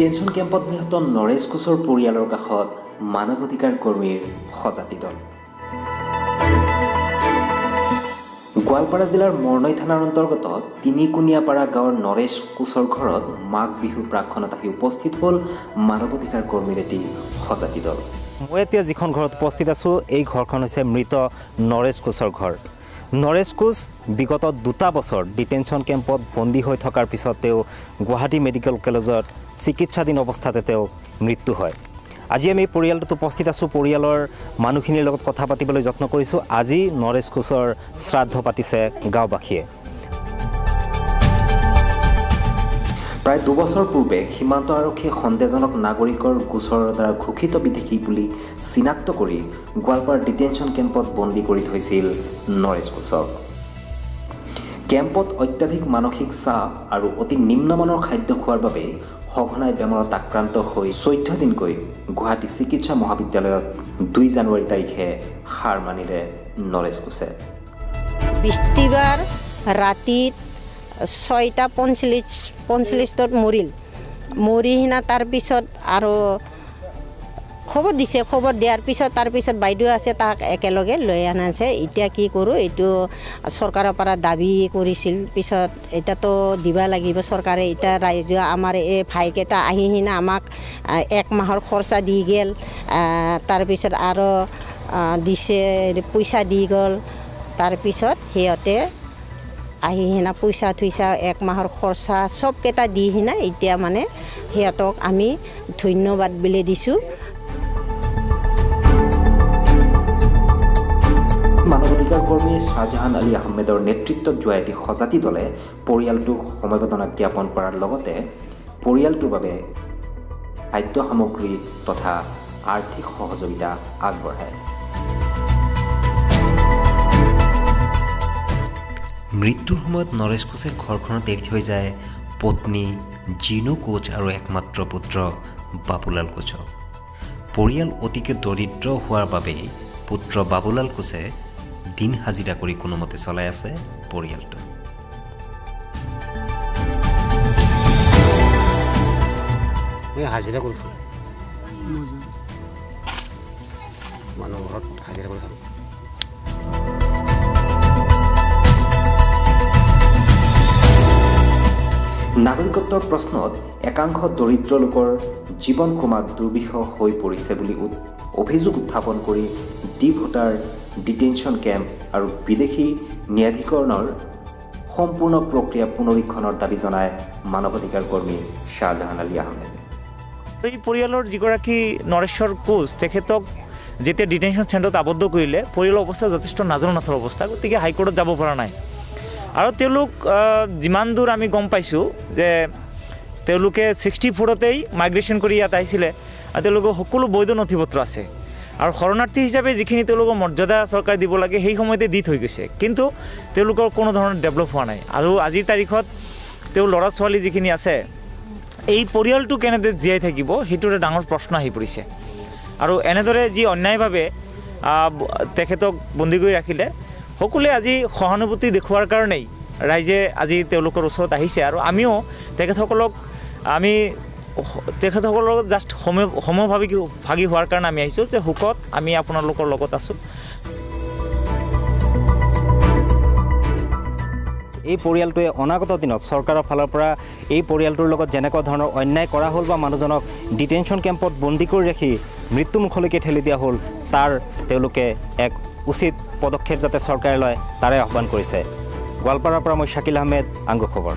Detention কেম্পত নিহত নৰেশ কোচৰ পৰিয়ালৰ কাষত মানৱ অধিকাৰ কৰ্মীৰ সজাতি দল। গোৱালপাৰা জিলাৰ মৰ্নৈ থানাৰ অন্তৰ্গত তিনিকুনিয়াপাৰা গাঁৱৰ নৰেশ কোচৰ ঘৰত মাঘ বিহুৰ প্ৰাক্ষণত আহি উপস্থিত হ'ল মানৱ অধিকাৰ কৰ্মীৰ এটি সজাতি দল। মই এতিয়া যিখন ঘৰত উপস্থিত আছোঁ এই ঘৰখন হৈছে মৃত নৰেশ কোচৰ ঘৰ। নৰেশ কোচ বিগত 2 বছৰ ডিটেনশ্যন কেম্পত বন্দী হৈ থকাৰ পিছত তেওঁ গুৱাহাটী মেডিকেল কলেজত চিকিৎসাধীন অৱস্থাতে তেওঁ মৃত্যু হয়। আজি আমি পৰিয়ালটোত উপস্থিত আছোঁ, পৰিয়ালৰ মানুহখিনিৰ লগত কথা পাতিবলৈ যত্ন কৰিছোঁ। আজি নৰেশ কোচৰ শ্ৰাদ্ধ পাতিছে গাঁওবাসীয়ে। প্ৰায় 2 বছৰ পূৰ্বে সীমান্ত আৰক্ষীয়ে সন্দেহজনক নাগৰিকৰ গোচৰৰ দ্বাৰা ঘোষিত বিদেশী বুলি চিনাক্ত কৰি গোৱালপাৰা ডিটেনশ্যন কেম্পত বন্দী কৰি থৈছিল নৰেশ কোচক। কেম্পত অত্যাধিক মানসিক চাপ আৰু অতি নিম্নমানৰ খাদ্য খোৱাৰ বাবে সঘনাই বেমাৰত আক্ৰান্ত হৈ 14 দিনকৈ গুৱাহাটী চিকিৎসা মহাবিদ্যালয়ত 2 জানুৱাৰী তাৰিখে হাৰ মানিলে নৰেশ কোচে। বৃহস্পতিবাৰ ৰাতিত 6:45 মৰি সিনা তাৰপিছত আৰু খবৰ দিছে। খবৰ দিয়াৰ পিছত তাৰপিছত বাইদেউ আছে, তাক একেলগে লৈ আনাছে। এতিয়া কি কৰোঁ, এইটো চৰকাৰৰ পৰা দাবী কৰিছিল, পিছত এতিয়াতো দিবা লাগিব চৰকাৰে। এতিয়া ৰাইজে আমাৰ এই ভাইকেইটা আহি সিনা আমাক 1 মাহৰ খৰচা দি গ'ল, তাৰপিছত আৰু দিছে পইচা দি গ'ল। তাৰপিছত সিহঁতে আহি সিনা পইচা 1 মাহৰ খৰচা চবকেইটা দি সিনা এতিয়া মানে সিহঁতক আমি ধন্যবাদ বুলি দিছোঁ। মানৱ অধিকাৰ কৰ্মী শ্বাহজাহান আলী আহমেদৰ নেতৃত্বত যোৱা এটি সজাতি দলে পৰিয়ালটোক সমবেদনা জ্ঞাপন কৰাৰ লগতে পৰিয়ালটোৰ বাবে খাদ্য সামগ্ৰী তথা আৰ্থিক সহযোগিতা আগবঢ়ায়। মৃত্যুৰ সময়ত নৰেশ কোচে ঘৰখনত এৰি থৈ যায় পত্নী জিনু কোচ আৰু একমাত্ৰ পুত্ৰ বাবুলাল কোচক। পৰিয়াল অতিকে দৰিদ্ৰ হোৱাৰ বাবেই পুত্ৰ বাবুলাল কোচে দিন হাজিৰা কৰি কোনোমতে চলাই আছে পৰিয়ালটো। হাজিৰা কৰি খাওঁ, মানুহৰ ঘৰত হাজিৰা কৰি খাওঁ। নাগৰিকত্বৰ প্ৰশ্নত একাংশ দৰিদ্ৰ লোকৰ জীৱন ক্ৰমাৎ দুৰ্বিষহ হৈ পৰিছে বুলি অভিযোগ উত্থাপন কৰি ভোটাৰ ডিটেনশ্যন কেম্প আৰু বিদেশী ন্যায়াধিকৰণৰ সম্পূৰ্ণ প্ৰক্ৰিয়া পুনৰীক্ষণৰ দাবী জনায় মানৱ অধিকাৰ কৰ্মী শ্বাহজাহান আলী আহমেদ। এই পৰিয়ালৰ যিগৰাকী নৰেশ্বৰ কোচ, তেখেতক যেতিয়া ডিটেনশ্যন চেণ্টাৰত আবদ্ধ কৰিলে পৰিয়ালৰ অৱস্থা যথেষ্ট নাজৰ অৱস্থা, গতিকে হাইকোৰ্টত যাব পৰা নাই। আৰু তেওঁলোক যিমান দূৰ আমি গম পাইছোঁ যে তেওঁলোকে 64তেই মাইগ্ৰেশ্যন কৰি ইয়াত আহিছিলে আৰু তেওঁলোকৰ সকলো বৈধ নথিপত্ৰ আছে আৰু শৰণাৰ্থী হিচাপে যিখিনি তেওঁলোকৰ মৰ্যাদা চৰকাৰে দিব লাগে সেই সময়তে দি থৈ গৈছে, কিন্তু তেওঁলোকৰ কোনো ধৰণৰ ডেভেলপ হোৱা নাই। আৰু আজিৰ তাৰিখত তেওঁ ল'ৰা ছোৱালী যিখিনি আছে, এই পৰিয়ালটো কেনেদৰে জীয়াই থাকিব সেইটোৰে ডাঙৰ প্ৰশ্ন আহি পৰিছে। আৰু এনেদৰে যি অন্যায়ভাৱে তেখেতক বন্দী কৰি ৰাখিলে, সকলোৱে আজি সহানুভূতি দেখুওৱাৰ কাৰণেই ৰাইজে আজি তেওঁলোকৰ ওচৰত আহিছে। আৰু আমিও তেখেতসকলক জাষ্ট সমভাগী হোৱাৰ কাৰণে আমি আহিছোঁ যে সুখত আমি আপোনালোকৰ লগত আছোঁ। এই পৰিয়ালটোৱে অনাগত দিনত চৰকাৰৰ ফালৰ পৰা এই পৰিয়ালটোৰ লগত যেনেকুৱা ধৰণৰ অন্যায় কৰা হ'ল বা মানুহজনক ডিটেনশ্যন কেম্পত বন্দী কৰি ৰাখি মৃত্যুমুখলৈকে ঠেলি দিয়া হ'ল, তাৰ তেওঁলোকে এক উচিত পদক্ষেপ যাতে চৰকাৰে লয় তাৰে আহ্বান কৰিছে। গোৱালপাৰাৰ পৰা মই শাকিল আহমেদ, আংগো খবৰ।